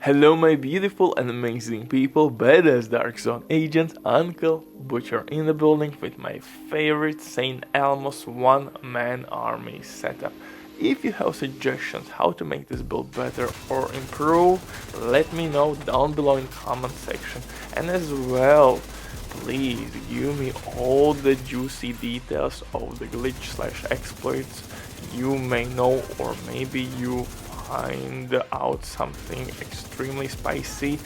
Hello my beautiful and amazing people, badass Dark Zone agent, Uncle Butcher in the building with my favorite St. Elmos one-man army setup. If you have suggestions how to make this build better or improve, let me know down below in comment section. And as well, please give me all the juicy details of the glitch/exploits you may know, or maybe you find out something extremely spicy.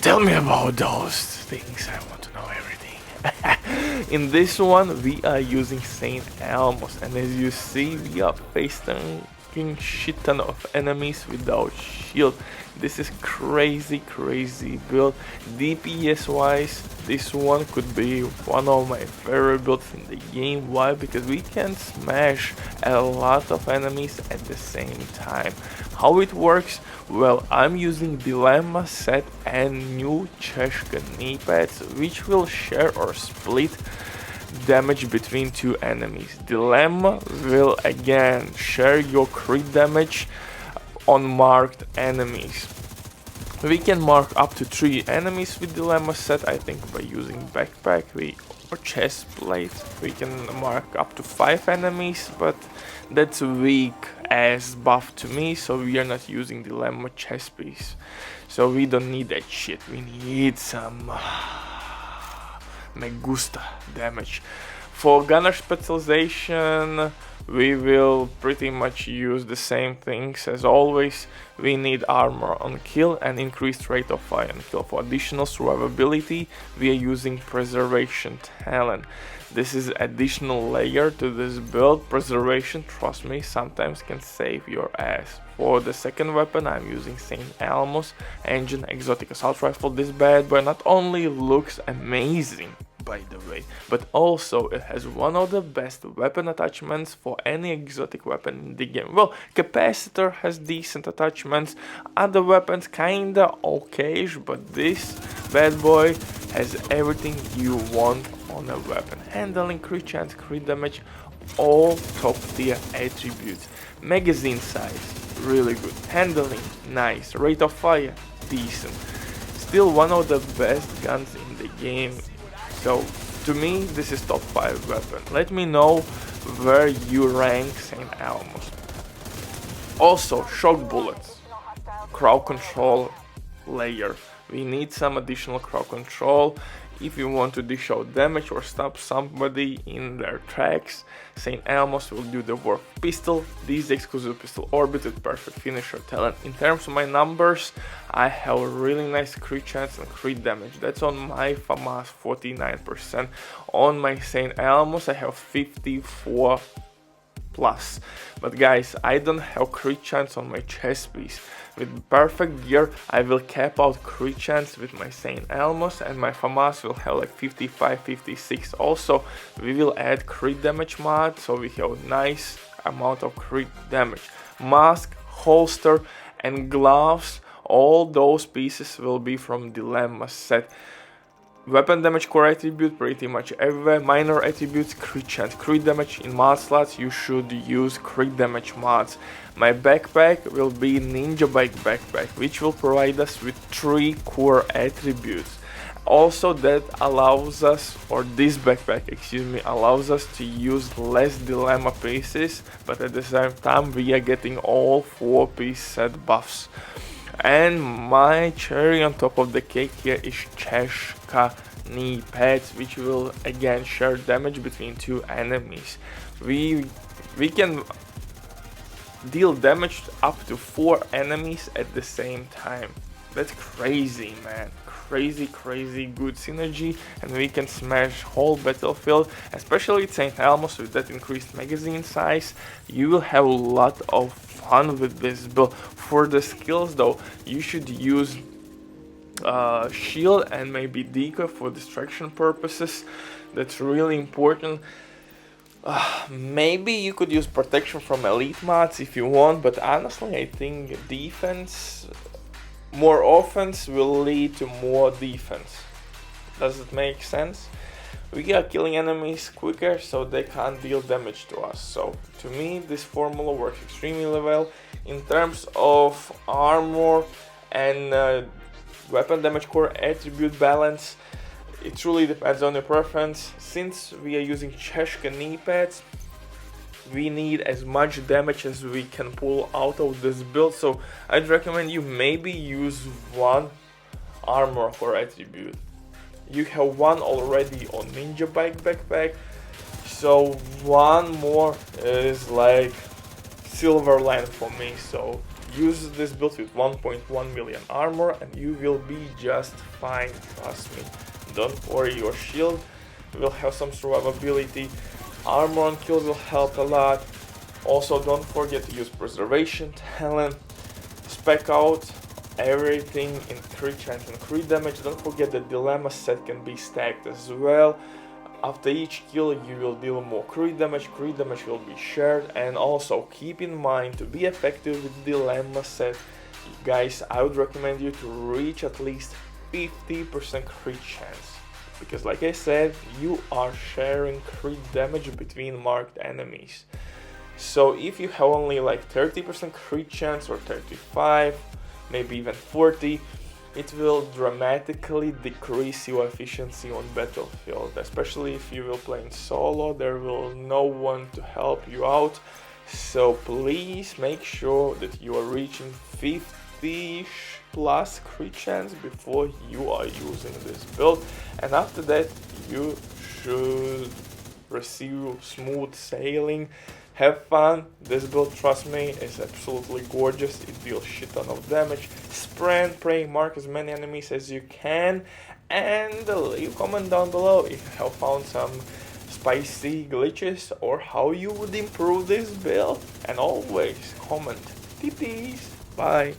Tell me about those things, I want to know everything. In this one we are using St. Elmos, and as you see we are facing shit ton of enemies without shield. This is crazy build. DPS wise, this one could be one of my favorite builds in the game. Why? Because we can smash a lot of enemies at the same time. How it works? Well, I'm using Dilemma set and new Cheshka knee pads, which will share or split damage between two enemies. Dilemma will again share your crit damage on marked enemies. We can mark up to 3 enemies with Dilemma set. I think by using backpack or chest plate we can mark up to 5 enemies, but that's weak as buff to me, so we are not using Dilemma chest piece. So we don't need that shit. We need some me gusta damage. For gunner specialization, we will pretty much use the same things as always. We need armor on kill and increased rate of fire on kill. For additional survivability, we are using preservation talent. This is additional layer to this build. Preservation, trust me, sometimes can save your ass. For the second weapon, I'm using St. Elmos Engine Exotic Assault Rifle. This bad boy not only looks amazing, by the way, but also it has one of the best weapon attachments for any exotic weapon in the game. Well, Capacitor has decent attachments, other weapons kinda okayish, but this bad boy has everything you want on a weapon. Handling, crit chance, crit damage, all top tier attributes. Magazine size, really good. Handling, nice. Rate of fire, decent. Still one of the best guns in the game. So to me this is top 5 weapon. Let me know where you rank St. Elmos. Also, shock bullets, crowd control layer. We need some additional crowd control if you want to dish out damage or stop somebody in their tracks. St. Elmos will do the work. Pistol, this exclusive pistol orbit with perfect finisher talent. In terms of my numbers, I have a really nice crit chance and crit damage. That's on my FAMAS 49%. On my St. Elmos I have 54 plus. But guys, I don't have crit chance on my chest piece. With perfect gear I will cap out crit chance with my St. Elmos, and my FAMAS will have like 55-56. Also we will add crit damage mod, so we have a nice amount of crit damage. Mask, holster and gloves, all those pieces will be from Dilemma set. Weapon damage core attribute pretty much everywhere. Minor attributes, crit chance, crit damage. In mod slots you should use crit damage mods. My backpack will be NinjaBike backpack, which will provide us with 3 core attributes. Also that allows us, or this backpack, excuse me, allows us to use less Dilemma pieces, but at the same time we are getting all 4-piece set buffs. And my cherry on top of the cake here is Cheshka knee pads, which will again share damage between 2 enemies. We can deal damage up to 4 enemies at the same time. That's crazy, man. Crazy good synergy, and we can smash whole battlefield, especially at St. Elmos with that increased magazine size. You will have a lot of fun with this build. For the skills though, you should use shield and maybe decoy for distraction purposes. That's really important. Maybe you could use protection from elite mods if you want, but honestly I think defense, more offense will lead to more defense. Does it make sense? We are killing enemies quicker so they can't deal damage to us. So to me this formula works extremely well. In terms of armor, And weapon damage core attribute balance, it truly depends on your preference. Since we are using Cheshka knee pads, we need as much damage as we can pull out of this build, so I'd recommend you maybe use one armor core attribute. You have one already on NinjaBike backpack, so one more is like silver line for me. So use this build with 1.1 million armor and you will be just fine, trust me. Don't worry, your shield will have some survivability. Armor on kills will help a lot. Also, don't forget to use preservation talent. Spec out everything in crit chance and crit damage. Don't forget the dilemma set can be stacked as well. After each kill you will deal more crit damage will be shared. And also keep in mind, to be effective with dilemma set, guys, I would recommend you to reach at least 50% crit chance. Because like I said, you are sharing crit damage between marked enemies. So if you have only like 30% crit chance or 35, maybe even 40, it will dramatically decrease your efficiency on battlefield. Especially if you will play in solo, there will no one to help you out. So please make sure that you are reaching 50 plus crit chance before you are using this build, and after that you should receive smooth sailing. Have fun. This build, trust me, is absolutely gorgeous. It deals shit ton of damage. Sprint, pray, mark as many enemies as you can, and leave a comment down below if you have found some spicy glitches or how you would improve this build. And always comment. TPs. Bye.